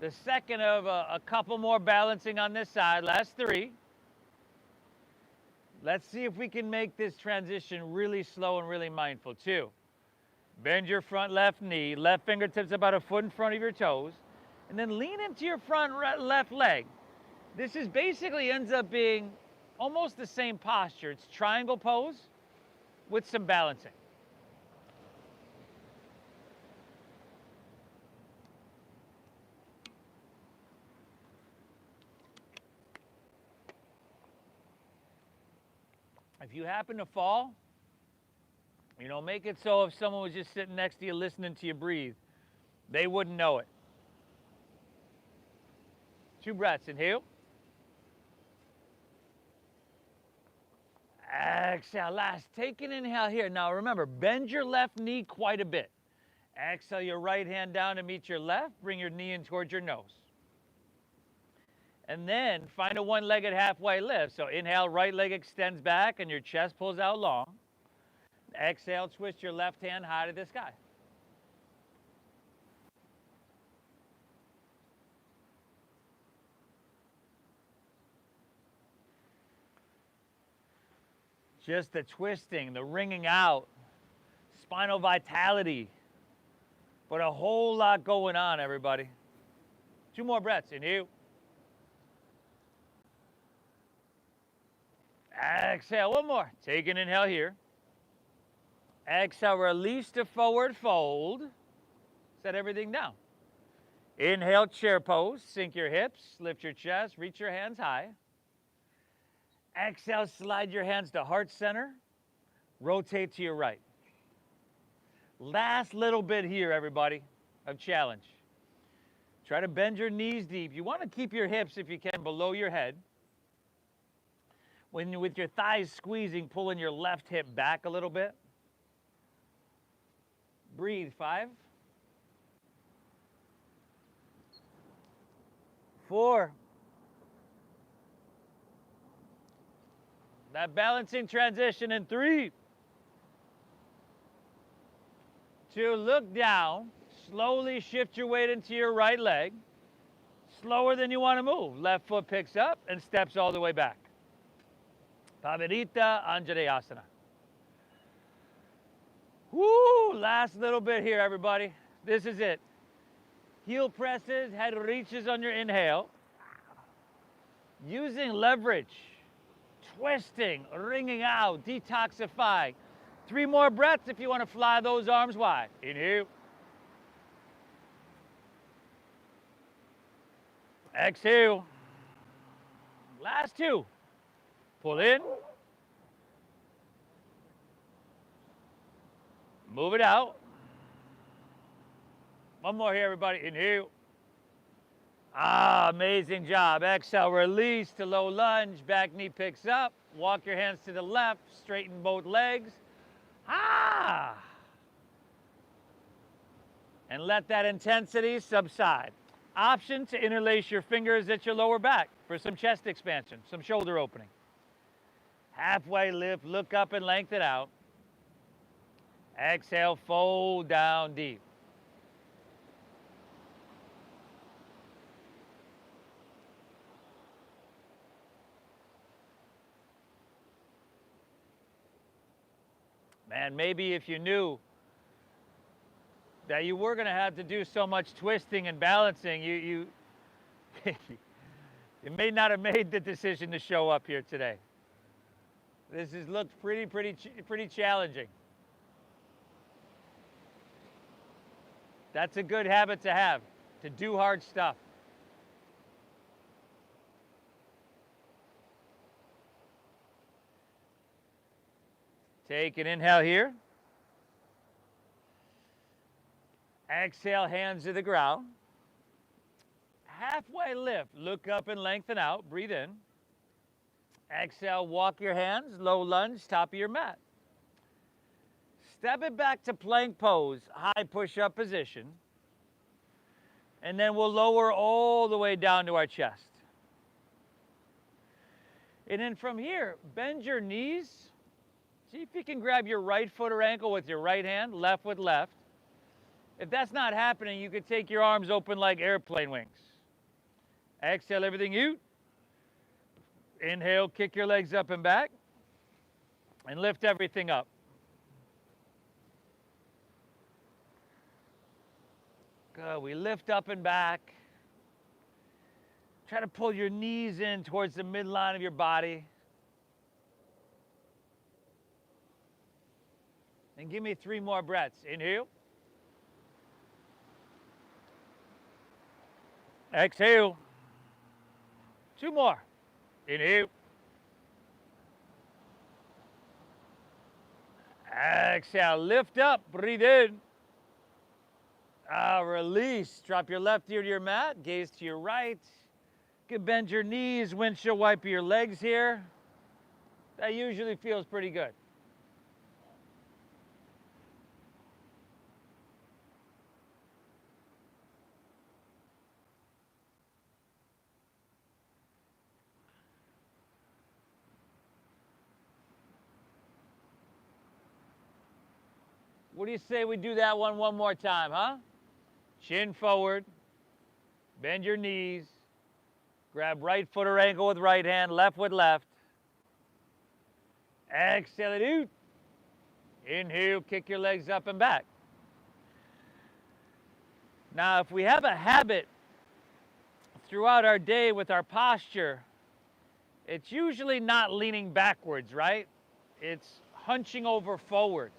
The second of a couple more balancing on this side. Last 3. Let's see if we can make this transition really slow and really mindful. 2. Bend your front left knee, left fingertips about a foot in front of your toes, and then lean into your front left leg. This is basically ends up being almost the same posture. It's triangle pose with some balancing. If you happen to fall, make it so if someone was just sitting next to you listening to you breathe, they wouldn't know it. 2 breaths, inhale. Exhale, last, take an inhale here. Now remember, bend your left knee quite a bit. Exhale your right hand down to meet your left, bring your knee in towards your nose. And then find a one-legged halfway lift. So inhale, right leg extends back and your chest pulls out long. Exhale, twist your left hand high to the sky. Just the twisting, the wringing out, spinal vitality. But a whole lot going on, everybody. 2 more breaths. Inhale. Exhale, one more. Take an inhale here. Exhale, release to forward fold. Set everything down. Inhale, chair pose. Sink your hips, lift your chest, reach your hands high. Exhale, slide your hands to heart center. Rotate to your right. Last little bit here, everybody, of challenge. Try to bend your knees deep. You want to keep your hips, if you can, below your head. With your thighs squeezing, pulling your left hip back a little bit. Breathe. 5, 4. That balancing transition in 3, 2. Look down. Slowly shift your weight into your right leg. Slower than you want to move. Left foot picks up and steps all the way back. Pavarita Anjaneyasana. Woo! Last little bit here, everybody. This is it. Heel presses, head reaches on your inhale. Using leverage, twisting, wringing out, detoxifying. 3 more breaths if you want to fly those arms wide. Inhale. Exhale. Last 2. Pull in. Move it out. One more here, everybody. Inhale. Amazing job. Exhale, release to low lunge. Back knee picks up. Walk your hands to the left. Straighten both legs. And let that intensity subside. Option to interlace your fingers at your lower back for some chest expansion, some shoulder opening. Halfway lift, look up and lengthen out. Exhale, fold down deep. Man, maybe if you knew that you were going to have to do so much twisting and balancing, you may not have made the decision to show up here today. This has looked pretty challenging. That's a good habit to have, to do hard stuff. Take an inhale here. Exhale, hands to the ground. Halfway lift, look up and lengthen out. Breathe in. Exhale, walk your hands, low lunge, top of your mat. Step it back to plank pose, high push-up position. And then we'll lower all the way down to our chest. And then from here, bend your knees. See if you can grab your right foot or ankle with your right hand, left with left. If that's not happening, you could take your arms open like airplane wings. Exhale everything out. Inhale, kick your legs up and back. And lift everything up. Good. We lift up and back. Try to pull your knees in towards the midline of your body. And give me 3 more breaths. Inhale. Exhale. 2 more. Inhale. Exhale. Lift up. Breathe in. Release. Drop your left ear to your mat. Gaze to your right. You can bend your knees. Windshield wiper your legs here. That usually feels pretty good. What do you say we do that one more time, huh? Chin forward, bend your knees, grab right foot or ankle with right hand, left with left. Exhale it out. Inhale, kick your legs up and back. Now, if we have a habit throughout our day with our posture, it's usually not leaning backwards, right? It's hunching over forwards.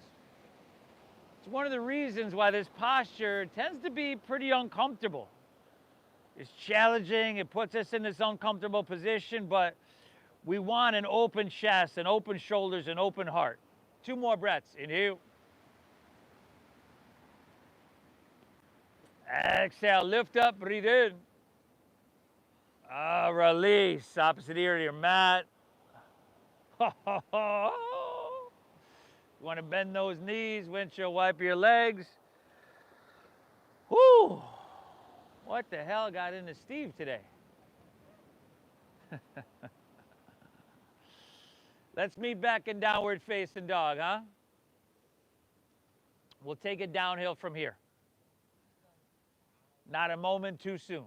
It's one of the reasons why this posture tends to be pretty uncomfortable. It's challenging, it puts us in this uncomfortable position, but we want an open chest, and open shoulders, and open heart. 2 more breaths. Inhale. Exhale, lift up, breathe in. Release, opposite ear to your mat. You want to bend those knees, windshield wiper your legs. Whoo! What the hell got into Steve today? Let's meet back in downward facing dog, huh? We'll take it downhill from here. Not a moment too soon.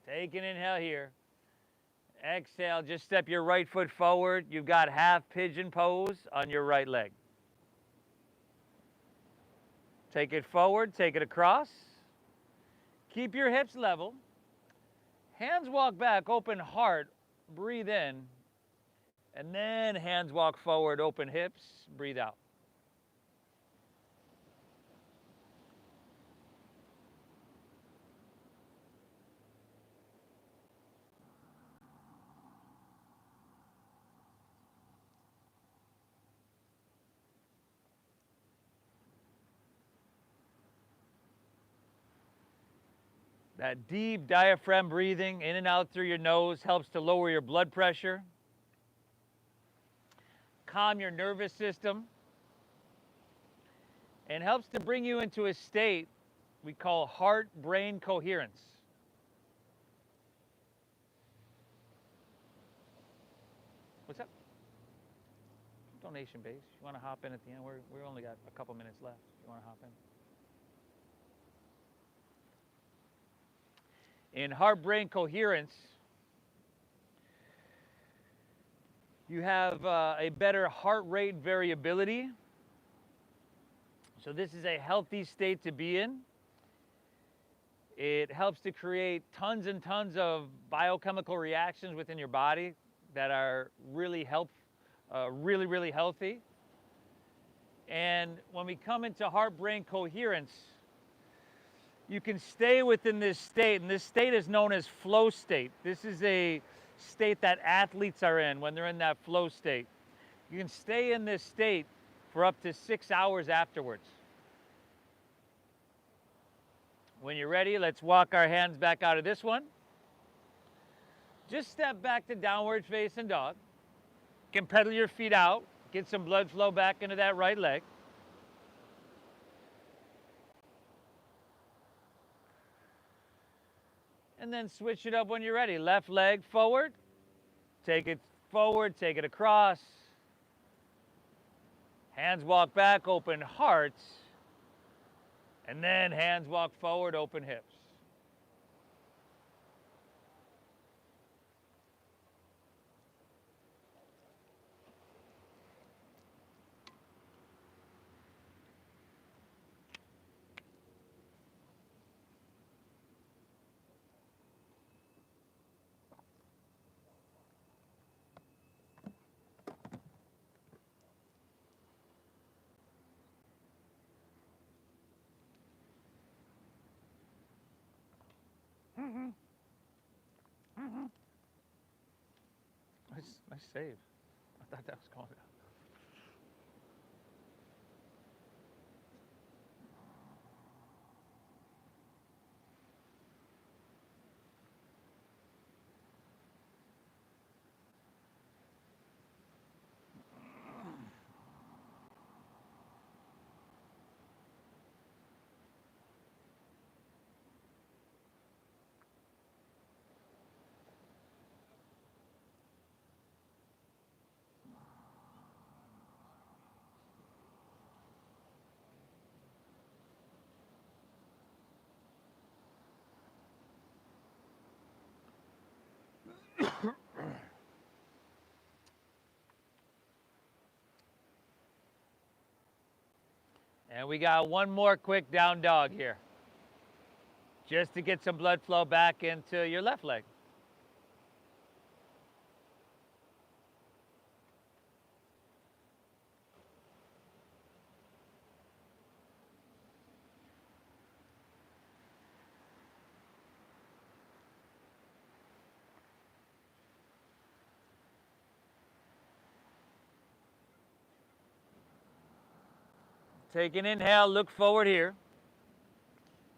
Take an inhale here. Exhale, just step your right foot forward. You've got half pigeon pose on your right leg. Take it forward, take it across. Keep your hips level. Hands walk back, open heart, breathe in. And then hands walk forward, open hips, breathe out. That deep diaphragm breathing in and out through your nose helps to lower your blood pressure, calm your nervous system, and helps to bring you into a state we call heart-brain coherence. What's up? Donation base. You want to hop in at the end? We only got a couple minutes left. You want to hop in? In heart-brain coherence, you have a better heart rate variability. So this is a healthy state to be in. It helps to create tons and tons of biochemical reactions within your body that are really really healthy. And when we come into heart-brain coherence, you can stay within this state, and this state is known as flow state. This is a state that athletes are in when they're in that flow state. You can stay in this state for up to 6 hours afterwards. When you're ready, let's walk our hands back out of this one. Just step back to downward facing dog. You can pedal your feet out, get some blood flow back into that right leg. And then switch it up when you're ready. Left leg forward, take it forward, take it across. Hands walk back, open hearts. And then hands walk forward, open hips. Nice save. I thought that was going down. And we got one more quick down dog here, just to get some blood flow back into your left leg. Take an inhale, look forward here.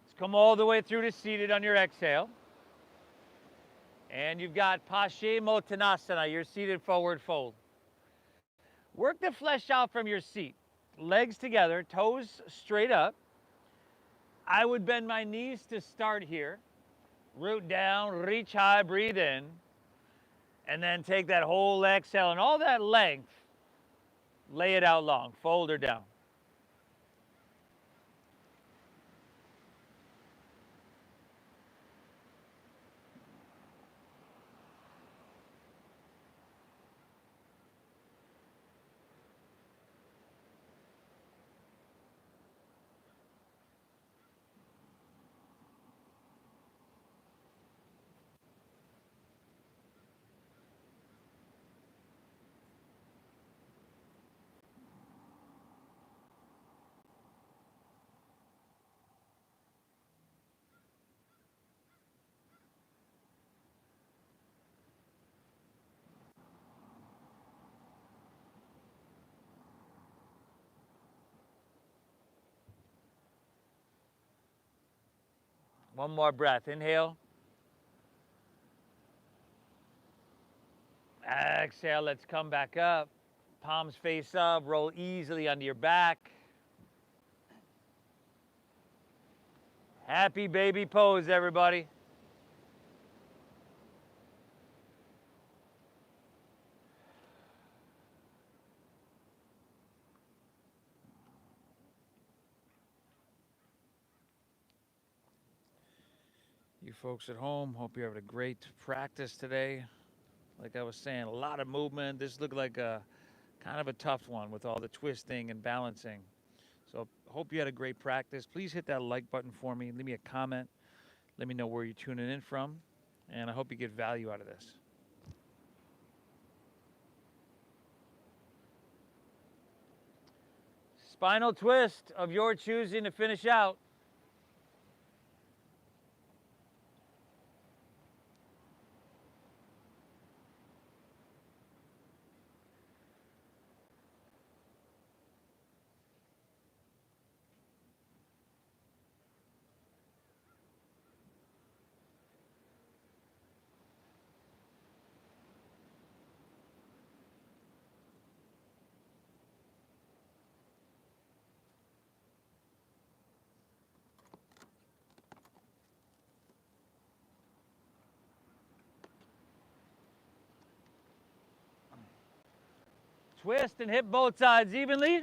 Let's come all the way through to seated on your exhale. And you've got Paschimottanasana, your seated forward fold. Work the flesh out from your seat. Legs together, toes straight up. I would bend my knees to start here. Root down, reach high, breathe in. And then take that whole exhale and all that length, lay it out long, fold her down. One more breath. Inhale. Exhale. Let's come back up. Palms face up. Roll easily onto your back. Happy baby pose, everybody. You folks at home, hope you're having a great practice today. Like I was saying, a lot of movement. This looked like a kind of a tough one with all the twisting and balancing. So hope you had a great practice. Please hit that like button for me. Leave me a comment. Let me know where you're tuning in from. And I hope you get value out of this. Spinal twist of your choosing to finish out. Twist and hit both sides evenly.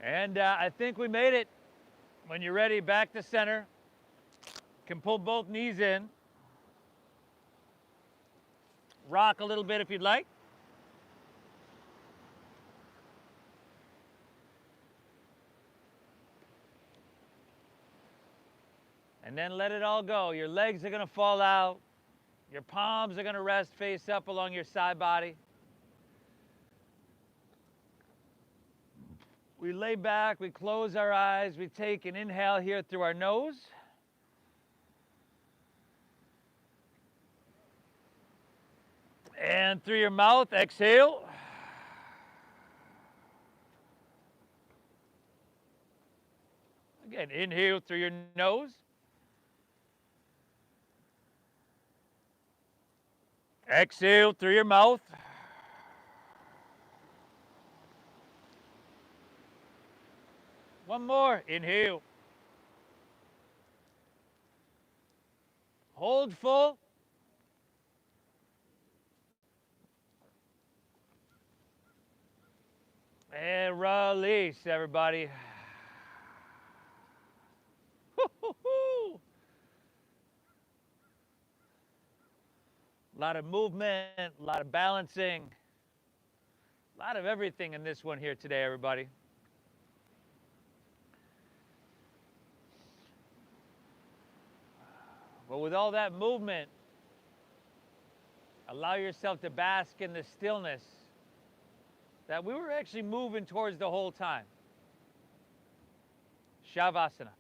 And I think we made it. When you're ready, back to center. Can pull both knees in. Rock a little bit if you'd like. And then let it all go. Your legs are going to fall out. Your palms are going to rest face up along your side body. We lay back, we close our eyes, we take an inhale here through our nose. And through your mouth, exhale. Again, inhale through your nose. Exhale through your mouth. One more, inhale. Hold full. And release, everybody. A lot of movement, a lot of balancing, a lot of everything in this one here today, everybody. But with all that movement, allow yourself to bask in the stillness that we were actually moving towards the whole time. Shavasana.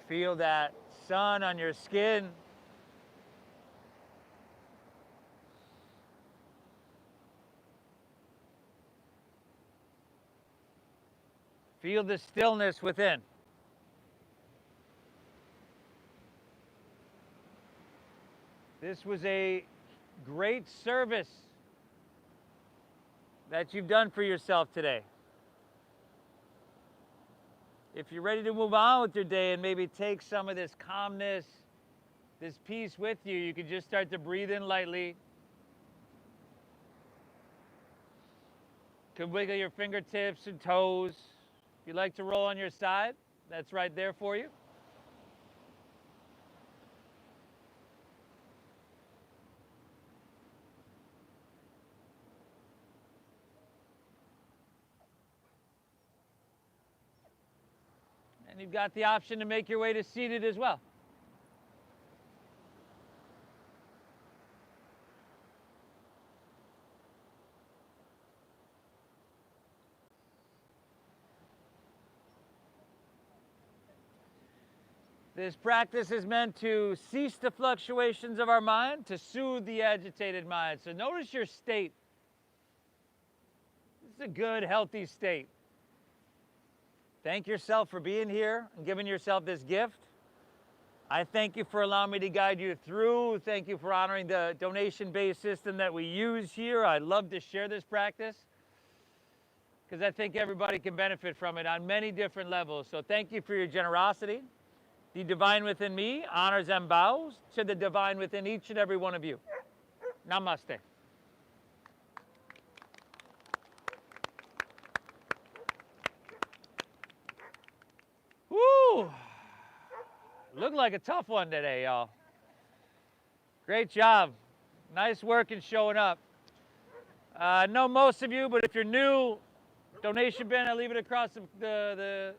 Feel that sun on your skin. Feel the stillness within. This was a great service that you've done for yourself today. If you're ready to move on with your day and maybe take some of this calmness, this peace with you, you can just start to breathe in lightly. You can wiggle your fingertips and toes. If you like to roll on your side, that's right there for you. And you've got the option to make your way to seated as well. This practice is meant to cease the fluctuations of our mind, to soothe the agitated mind. So notice your state. This is a good, healthy state. Thank yourself for being here and giving yourself this gift. I thank you for allowing me to guide you through. Thank you for honoring the donation-based system that we use here. I'd love to share this practice because I think everybody can benefit from it on many different levels. So thank you for your generosity. The divine within me honors and bows to the divine within each and every one of you. Namaste. Woo! Looked like a tough one today, y'all. Great job. Nice work and showing up. I know most of you, but if you're new, donation bin, I leave it across the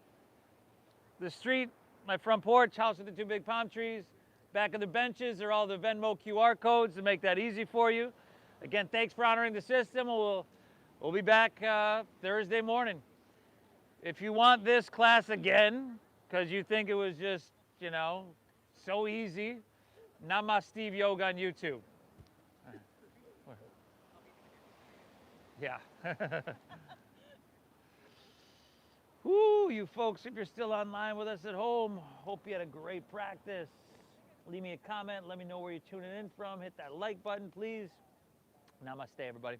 street. My front porch, house with the 2 big palm trees. Back of the benches are all the Venmo QR codes to make that easy for you. Again, thanks for honoring the system. We'll be back Thursday morning. If you want this class again, because you think it was just, you know, so easy, Namaste Yoga on YouTube. Yeah. Woo, you folks, if you're still online with us at home, hope you had a great practice. Leave me a comment. Let me know where you're tuning in from. Hit that like button, please. Namaste, everybody.